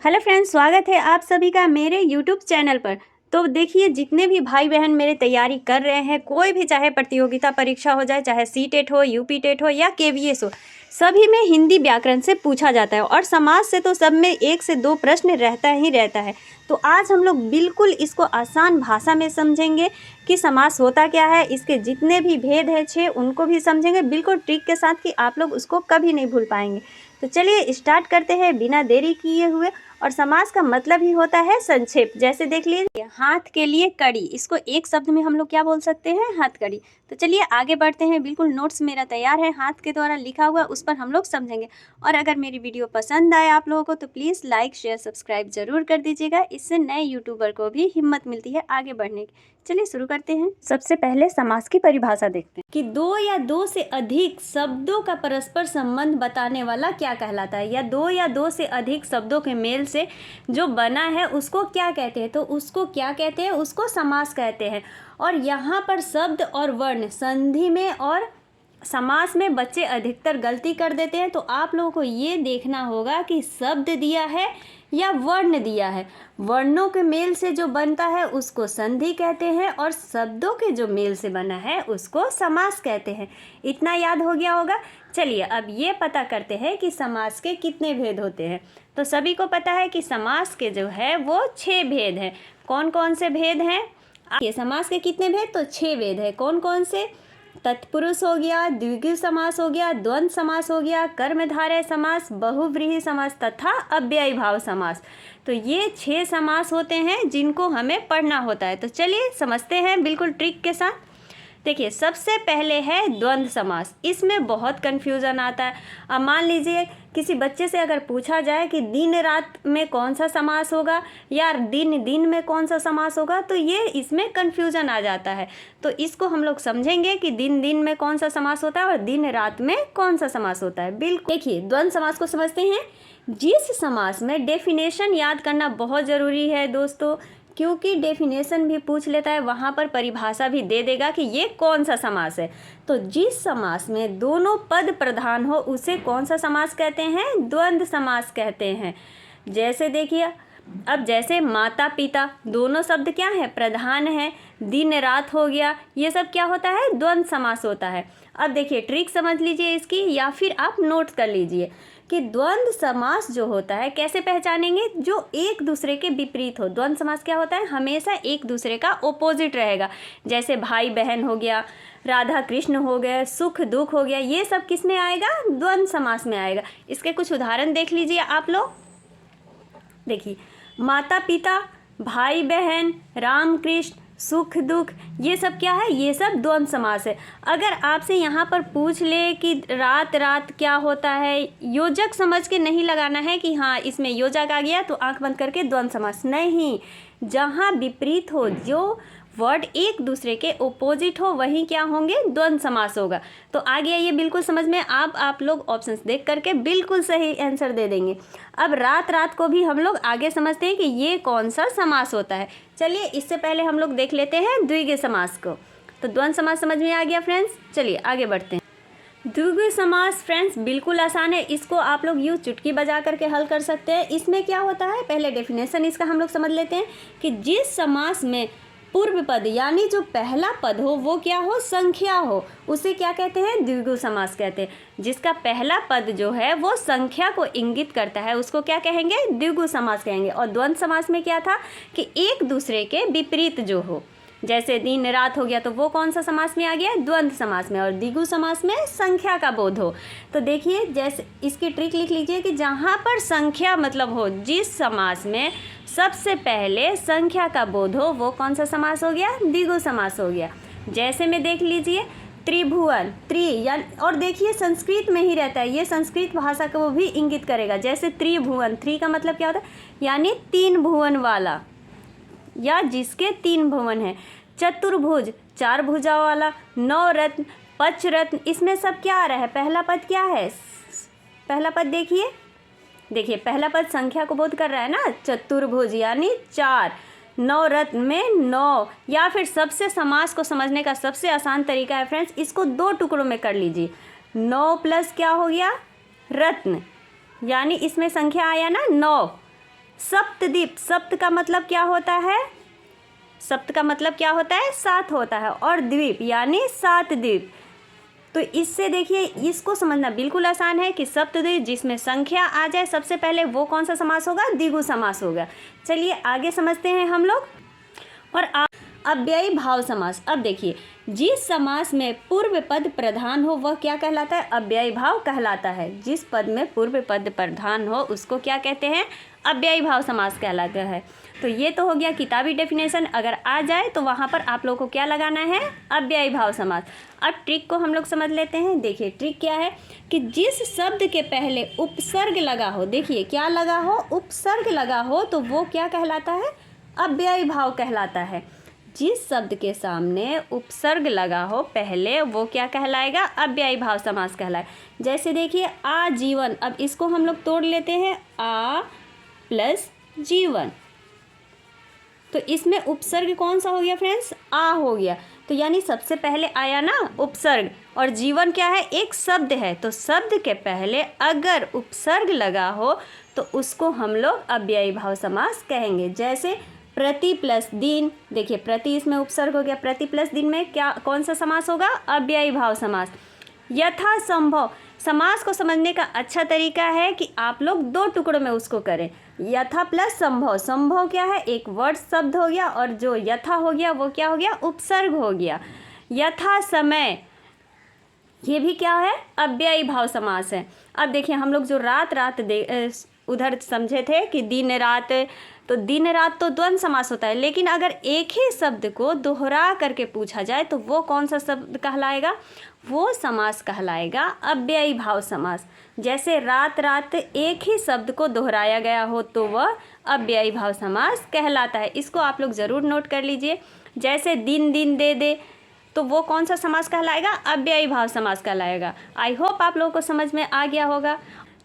Hello friends, स्वागत है आप सभी का मेरे यूट्यूब चैनल पर। तो देखिए, जितने भी भाई बहन मेरे तैयारी कर रहे हैं, कोई भी चाहे प्रतियोगिता परीक्षा हो जाए, चाहे सी टेट हो, यूपी टेट हो या केवीएस हो, सभी में हिंदी व्याकरण से पूछा जाता है और समाज से तो सब में 1 से 2 प्रश्न रहता ही रहता है। तो आज हम लोग बिल्कुल इसको आसान भाषा में समझेंगे कि समास होता क्या है, इसके जितने भी भेद हैं 6 उनको भी समझेंगे बिल्कुल ट्रिक के साथ कि आप लोग उसको कभी नहीं भूल पाएंगे। तो चलिए स्टार्ट करते हैं बिना देरी किए हुए। और समास का मतलब ही होता है संक्षेप। जैसे देख लीजिए, हाथ के लिए कड़ी, इसको एक शब्द में हम लोग क्या बोल सकते हैं? हथकड़ी। तो चलिए आगे बढ़ते हैं। बिल्कुल नोट्स मेरा तैयार है, हाथ के द्वारा लिखा हुआ, उस पर हम लोग समझेंगे। और अगर मेरी वीडियो पसंद आए आप लोगों को तो प्लीज़ लाइक शेयर सब्सक्राइब जरूर कर दीजिएगा। इससे नए यूट्यूबर को भी हिम्मत मिलती है आगे बढ़ने की। चलिए शुरू करते हैं। सबसे पहले समास की परिभाषा देखते हैं कि 2 या 2 से अधिक शब्दों का परस्पर संबंध बताने वाला क्या कहलाता है, या 2 या 2 से अधिक शब्दों के मेल से जो बना है उसको क्या कहते हैं? तो उसको क्या कहते हैं? उसको समास कहते हैं। और यहाँ पर शब्द और वर्ण संधि में और समास में बच्चे अधिकतर गलती कर देते हैं। तो आप लोगों को ये देखना होगा कि शब्द दिया है या वर्ण दिया है। वर्णों के मेल से जो बनता है उसको संधि कहते हैं और शब्दों के जो मेल से बना है उसको समास कहते हैं। इतना याद हो गया होगा। चलिए अब ये पता करते हैं कि समास के कितने भेद होते हैं। तो सभी को पता है कि समास के जो है वो 6 भेद हैं। कौन कौन से भेद हैं? ये समास के कितने भेद? तो 6 भेद है। कौन कौन से? तत्पुरुष हो गया, द्विगु समास हो गया, द्वंद्व समास हो गया, कर्मधारय समास, बहुव्रीहि समास तथा अव्ययी भाव समास। तो ये 6 समास होते हैं जिनको हमें पढ़ना होता है। तो चलिए समझते हैं बिल्कुल ट्रिक के साथ। देखिए, सबसे पहले है द्वंद्व समास। इसमें बहुत कन्फ्यूज़न आता है। अब मान लीजिए किसी बच्चे से अगर पूछा जाए कि दिन रात में कौन सा समास होगा या दिन दिन में कौन सा समास होगा, तो ये इसमें कन्फ्यूज़न आ जाता है। तो इसको हम लोग समझेंगे कि दिन दिन में कौन सा समास होता है और दिन रात में कौन सा समास होता है। बिल्कुल देखिए, द्वंद्व समास को समझते हैं। जिस समास में डेफिनेशन याद करना बहुत ज़रूरी है दोस्तों, क्योंकि डेफिनेशन भी पूछ लेता है, वहाँ पर परिभाषा भी दे देगा कि ये कौन सा समास है। तो जिस समास में दोनों पद प्रधान हो उसे कौन सा समास कहते हैं? द्वंद्व समास कहते हैं। जैसे देखिए, अब जैसे माता पिता दोनों शब्द क्या है? प्रधान है। दिन रात हो गया, ये सब क्या होता है? द्वंद्व समास होता है। अब देखिए ट्रिक समझ लीजिए इसकी, या फिर आप नोट कर लीजिए कि द्वंद्व समास जो होता है कैसे पहचानेंगे? जो एक दूसरे के विपरीत हो। द्वंद्व समास क्या होता है? हमेशा एक दूसरे का ओपोजिट रहेगा। जैसे भाई बहन हो गया, राधा कृष्ण हो गए, सुख दुख हो गया, ये सब किस में आएगा? द्वंद्व समास में आएगा। इसके कुछ उदाहरण देख लीजिए आप लोग। देखिए, माता पिता, भाई बहन, राम कृष्ण, सुख दुख, ये सब क्या है? ये सब द्वंद्व समास है। अगर आपसे यहाँ पर पूछ ले कि रात रात क्या होता है, योजक समझ के नहीं लगाना है कि हाँ इसमें योजक आ गया तो आंख बंद करके द्वंद्व समास। नहीं, जहाँ विपरीत हो, जो वर्ड एक दूसरे के ओपोजिट हो, वहीं क्या होंगे? द्वंद्व समास होगा। तो आ गया ये बिल्कुल समझ में। आप लोग ऑप्शंस देख करके बिल्कुल सही आंसर दे देंगे। अब रात रात को भी हम लोग आगे समझते हैं कि ये कौन सा समास होता है। चलिए इससे पहले हम लोग देख लेते हैं द्विगु समास को। तो द्वंद्व समास समझ में आ गया फ्रेंड्स। चलिए आगे बढ़ते हैं। द्विगु समास फ्रेंड्स बिल्कुल आसान है। इसको आप लोग यूँ चुटकी बजा करके हल कर सकते हैं। इसमें क्या होता है? पहले डेफिनेशन इसका हम लोग समझ लेते हैं कि जिस समास में पूर्व पद यानी जो पहला पद हो वो क्या हो? संख्या हो, उसे क्या कहते हैं? द्विगु समास कहते हैं। जिसका पहला पद जो है वो संख्या को इंगित करता है उसको क्या कहेंगे? द्विगु समास कहेंगे। और द्वंद्व समास में क्या था कि एक दूसरे के विपरीत जो हो, जैसे दिन रात हो गया तो वो कौन सा समास में आ गया? द्वंद्व समास में। और द्विगु समास में संख्या का बोध हो। तो देखिए, जैसे इसकी ट्रिक लिख लीजिए कि जहाँ पर संख्या मतलब हो, जिस समास में सबसे पहले संख्या का बोध हो वो कौन सा समास हो गया? द्विगु समास हो गया। जैसे में देख लीजिए, त्रिभुवन, या और देखिए संस्कृत में ही रहता है, ये संस्कृत भाषा को भी इंगित करेगा। जैसे त्रिभुवन, त्रि का मतलब क्या होता है? यानी 3 भुवन वाला, या जिसके 3 भुवन हैं। चतुर्भुज, 4 भुजा वाला। नवरत्न, पंचरत्न, इसमें सब क्या आ रहा है? पहला पद क्या है? पहला पद देखिए, पहला पद संख्या को बोध कर रहा है ना। चतुर्भुज यानी 4, नवरत्न में 9। या फिर सबसे समास को समझने का सबसे आसान तरीका है फ्रेंड्स, इसको 2 टुकड़ों में कर लीजिए। 9 प्लस क्या हो गया? रत्न, यानी इसमें संख्या आया ना 9। सप्तद्वीप, सप्त का मतलब क्या होता है, सप्त का मतलब क्या होता है, 7 होता है, और द्वीप यानी 7 द्वीप। तो इससे देखिए इसको समझना बिल्कुल आसान है कि सप्तद्वीप जिसमें संख्या आ जाए सबसे पहले वो कौन सा समास होगा, द्विगु समास होगा। चलिए आगे समझते हैं हम लोग। और अव्ययी भाव समास। अब देखिए जिस समास में पूर्व पद प्रधान हो वह क्या कहलाता है, अव्ययी भाव कहलाता है। जिस पद में पूर्व पद प्रधान हो उसको क्या कहते हैं, अव्ययी भाव समास कहलाता है। तो ये तो हो गया किताबी डेफिनेशन, अगर आ जाए तो वहाँ पर आप लोगों को क्या लगाना है, अव्ययी भाव समास। अब ट्रिक को हम लोग समझ लेते हैं। देखिए ट्रिक क्या है कि जिस शब्द के पहले उपसर्ग लगा हो, देखिए क्या लगा हो, उपसर्ग लगा हो, तो वो क्या कहलाता है, अव्ययी भाव कहलाता है। जिस शब्द के सामने उपसर्ग लगा हो पहले वो क्या कहलाएगा, अव्ययी भाव समास कहलाए। जैसे देखिए आजीवन, अब इसको हम लोग तोड़ लेते हैं, आ प्लस जीवन, तो इसमें उपसर्ग कौन सा हो गया फ्रेंड्स, आ हो गया। तो यानी सबसे पहले आया ना उपसर्ग, और जीवन क्या है, एक शब्द है, तो शब्द के पहले अगर उपसर्ग लगा हो तो उसको हम लोग अव्ययी भाव समास कहेंगे। जैसे प्रति प्लस दिन, देखिए प्रति इसमें उपसर्ग हो गया, प्रति प्लस दिन में क्या कौन सा समास होगा, अव्ययी भाव समास। यथा संभव, समास को समझने का अच्छा तरीका है कि आप लोग 2 टुकड़ों में उसको करें। यथा प्लस संभव, संभव क्या है, एक वर्ड शब्द हो गया, और जो यथा हो गया वो क्या हो गया, उपसर्ग हो गया। यथा समय, ये भी क्या है, अव्ययी भाव समास है। अब देखिए हम लोग जो रात उधर समझे थे कि दिन रात, तो दिन रात तो द्वंद्व समास होता है, लेकिन अगर एक ही शब्द को दोहरा करके पूछा जाए तो वो कौन सा शब्द कहलाएगा, वो समास कहलाएगा अव्ययी भाव समास। जैसे रात रात एक ही शब्द को दोहराया गया हो तो वह अव्ययी भाव समास कहलाता है। इसको आप लोग ज़रूर नोट कर लीजिए। जैसे दिन दिन दे दे, तो वो कौन सा समास कहलाएगा, अव्ययी भाव समास कहलाएगा। आई होप आप लोगों को समझ में आ गया होगा।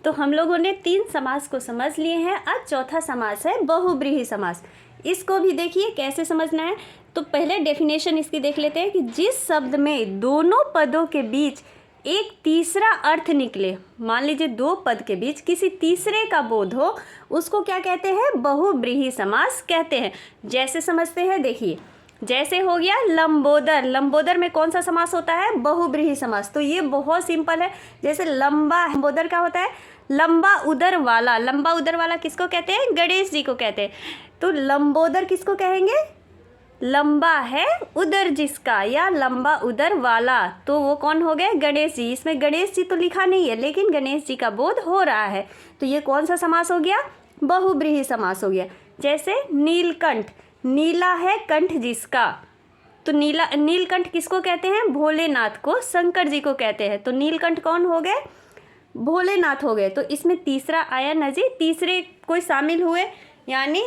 तो हम लोगों ने 3 समास को समझ लिए हैं। अब चौथा समास है बहुब्रीहि समास। इसको भी देखिए कैसे समझना है। तो पहले डेफिनेशन इसकी देख लेते हैं कि जिस शब्द में दोनों पदों के बीच एक तीसरा अर्थ निकले, मान लीजिए 2 पद के बीच किसी तीसरे का बोध हो, उसको क्या कहते हैं, बहुब्रीहि समास कहते हैं। जैसे समझते हैं, देखिए जैसे हो गया लंबोदर, लंबोदर में कौन सा समास होता है, बहुब्रीहि समास। तो ये बहुत सिंपल है। जैसे लंबा, लंबोदर क्या होता है, लंबा उदर वाला। लंबा उदर वाला किसको कहते हैं, गणेश जी को कहते हैं। तो लंबोदर किसको कहेंगे, लंबा है उदर जिसका, या लंबा उदर वाला, तो वो कौन हो गए, गणेश जी। इसमें गणेश जी तो लिखा नहीं है, लेकिन गणेश जी का बोध हो रहा है, तो ये कौन सा समास हो गया, बहुब्रीहि समास हो गया। जैसे नीलकंठ, नीला है कंठ जिसका, तो नीलकंठ किसको कहते हैं, भोलेनाथ को, शंकर जी को कहते हैं। तो नीलकंठ कौन हो गए, भोलेनाथ हो गए। तो इसमें तीसरा आया ना जी, तीसरे कोई शामिल हुए, यानी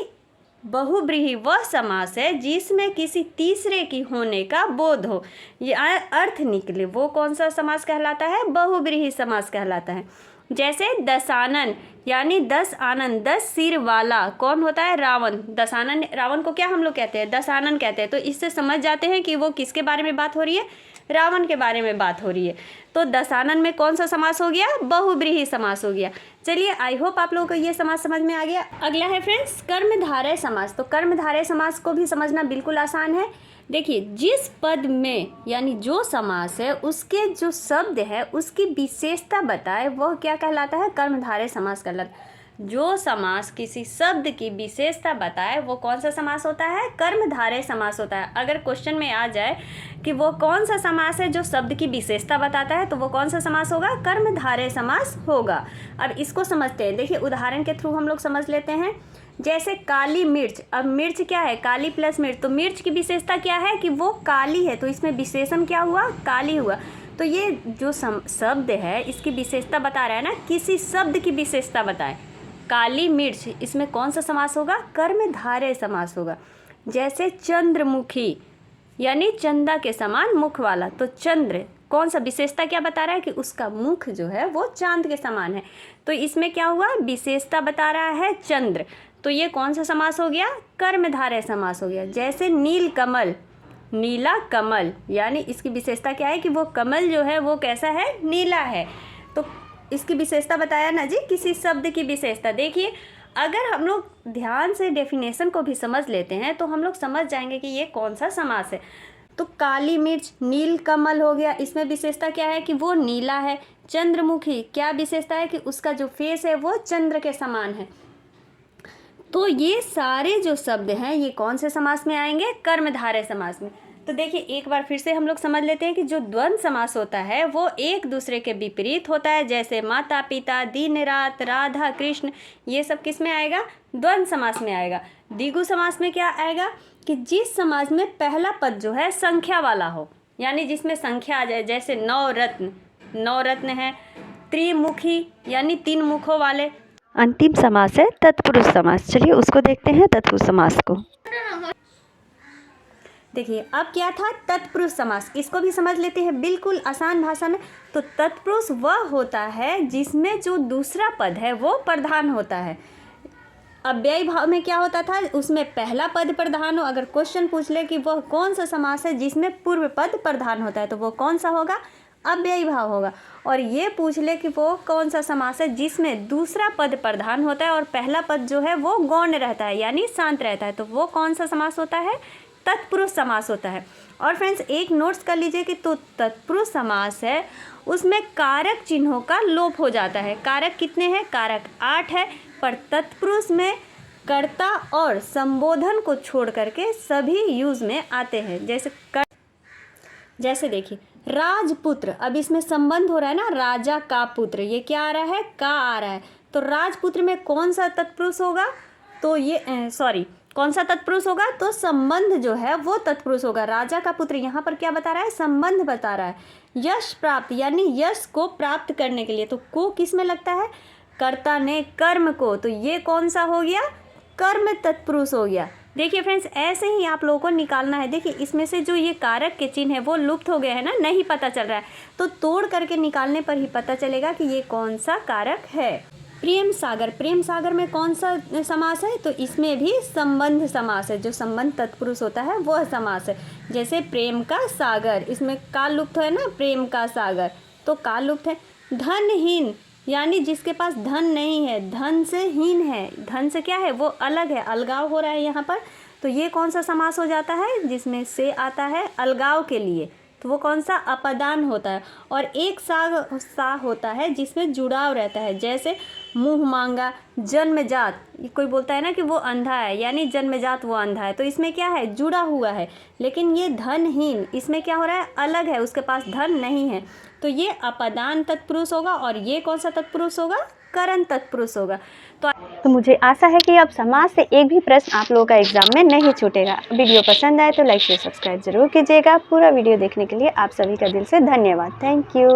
बहुब्रीहि वह समास है जिसमें किसी तीसरे की होने का बोध हो, ये अर्थ निकले, वो कौन सा समास कहलाता है, बहुब्रीहि समास कहलाता है। जैसे दशानन, यानी 10 आनन, 10 सिर वाला, कौन होता है, रावण। दशानन, रावण को क्या हम लोग कहते हैं, दशानन कहते हैं। तो इससे समझ जाते हैं कि वो किसके बारे में बात हो रही है, रावण के बारे में बात हो रही है। तो दशानन में कौन सा समास हो गया, बहुब्रीहि समास हो गया। चलिए आई होप आप लोगों को ये समास समझ में आ गया। अगला है फ्रेंड्स कर्मधारय समास। तो कर्मधारय समास को भी समझना बिल्कुल आसान है। देखिए जिस पद में, यानी जो समास है उसके जो शब्द है उसकी विशेषता बताए वह क्या कहलाता है, कर्मधारय समास कहलाता है। जो समास किसी शब्द की विशेषता बताए वो कौन सा समास होता है, कर्मधारय समास होता है। अगर क्वेश्चन में आ जाए कि वो कौन सा समास है जो शब्द की विशेषता बताता है, तो वो कौन सा समास होगा, कर्मधारय समास होगा। अब इसको समझते हैं। देखिए उदाहरण के थ्रू हम लोग समझ लेते हैं। जैसे काली मिर्च, अब मिर्च क्या है, काली प्लस मिर्च, तो मिर्च की विशेषता क्या है कि वो काली है, तो इसमें विशेषण क्या हुआ, काली हुआ। तो ये जो शब्द है इसकी विशेषता बता रहा है ना, किसी शब्द की विशेषता बताए। काली मिर्च, इसमें कौन सा समास होगा, कर्मधारय समास होगा। जैसे चंद्रमुखी, यानी चंदा के समान मुख वाला, तो चंद्र कौन सा विशेषता क्या बता रहा है कि उसका मुख जो है वो चांद के समान है, तो इसमें क्या हुआ, विशेषता बता रहा है चंद्र। तो ये कौन सा समास हो गया, कर्मधारय समास हो गया। जैसे नील कमल, नीला कमल, यानी इसकी विशेषता क्या है कि वो कमल जो है वो कैसा है, नीला है। तो इसकी विशेषता बताया ना जी, किसी शब्द की विशेषता। देखिए अगर हम लोग ध्यान से डेफिनेशन को भी समझ लेते हैं तो हम लोग समझ जाएंगे कि ये कौन सा समास है। तो काली मिर्च, नील कमल हो गया, इसमें विशेषता क्या है कि वो नीला है। चंद्रमुखी, क्या विशेषता है कि उसका जो फेस है वो चंद्र के समान है। तो ये सारे जो शब्द हैं ये कौन से समास में आएंगे? कर्मधारय समास में। तो देखिए एक बार फिर से हम लोग समझ लेते हैं कि जो द्वंद्व समास होता है वो एक दूसरे के विपरीत होता है। जैसे माता पिता, दिन रात, राधा कृष्ण, ये सब किस में आएगा? द्वंद्व समास में आएगा। द्विगु समास में क्या आएगा कि जिस समास में पहला पद जो है संख्या वाला हो, यानी जिसमें संख्या आ जाए। जैसे नवरत्न, नवरत्न है। त्रिमुखी यानी 3 मुखों वाले। अंतिम समास है तत्पुरुष समास। चलिए उसको देखते हैं, तत्पुरुष समास को। देखिए अब क्या था? तत्पुरुष समास। इसको भी समझ लेते हैं बिल्कुल आसान भाषा में। तो तत्पुरुष वह होता है जिसमें जो दूसरा पद है वो प्रधान होता है। अव्ययी भाव में क्या होता था? उसमें पहला पद प्रधान हो। अगर क्वेश्चन पूछ ले कि वह कौन सा समास है जिसमें पूर्व पद प्रधान होता है, तो वो कौन सा होगा? अव्ययी भाव होगा। और ये पूछ ले कि वो कौन सा समास है जिसमें दूसरा पद प्रधान होता है और पहला पद जो है वो गौण रहता है, यानी शांत रहता है, तो वो कौन सा समास होता है? तत्पुरुष समास होता है। और फ्रेंड्स एक नोट्स कर लीजिए कि तो तत्पुरुष समास है उसमें कारक चिन्हों का लोप हो जाता है। कारक कितने हैं? कारक 8 है। पर तत्पुरुष में कर्ता और संबोधन को छोड़ करके सभी यूज में आते हैं। जैसे देखिए राजपुत्र, अब इसमें संबंध हो रहा है ना, राजा का पुत्र, ये क्या आ रहा है? का आ रहा है। तो राजपुत्र में कौन सा तत्पुरुष होगा? तो ये कौन सा तत्पुरुष होगा? तो संबंध जो है वो तत्पुरुष होगा। राजा का पुत्र यहाँ पर क्या बता रहा है? संबंध बता रहा है। यश प्राप्त, यानी यश को प्राप्त करने के लिए, तो को किस में लगता है? कर्ता ने कर्म को, तो ये कौन सा हो गया? कर्म तत्पुरुष हो गया। देखिए फ्रेंड्स ऐसे ही आप लोगों को निकालना है। देखिए इसमें से जो ये कारक के चिन्ह है वो लुप्त हो गए हैं ना, नहीं पता चल रहा है, तो तोड़ करके निकालने पर ही पता चलेगा कि ये कौन सा कारक है। प्रेम सागर, प्रेम सागर में कौन सा समास है? तो इसमें भी संबंध समास है। जो संबंध तत्पुरुष होता है वह समास है। जैसे प्रेम का सागर, इसमें काल लुप्त है ना, प्रेम का सागर, तो काल लुप्त है। धनहीन, यानी जिसके पास धन नहीं है, धन से हीन है, धन से क्या है? वो अलग है, अलगाव हो रहा है यहाँ पर, तो ये कौन सा समास हो जाता है? जिसमें से आता है अलगाव के लिए, तो वो कौन सा? अपदान होता है। और एक सा होता है जिसमें जुड़ाव रहता है। जैसे मुँह मांगा, जन्मजात, कोई बोलता है ना कि वो अंधा है, यानी जन्मजात वो अंधा है, तो इसमें क्या है? जुड़ा हुआ है। लेकिन ये धनहीन, इसमें क्या हो रहा है? अलग है, उसके पास धन नहीं है, तो ये अपदान तत्पुरुष होगा। और ये कौन सा तत्पुरुष होगा? करण तत्पुरुष होगा। तो मुझे आशा है कि अब समाज से एक भी प्रश्न आप लोगों का एग्जाम में नहीं छूटेगा। वीडियो पसंद आए तो लाइक शेयर सब्सक्राइब जरूर कीजिएगा। पूरा वीडियो देखने के लिए आप सभी का दिल से धन्यवाद। Thank you.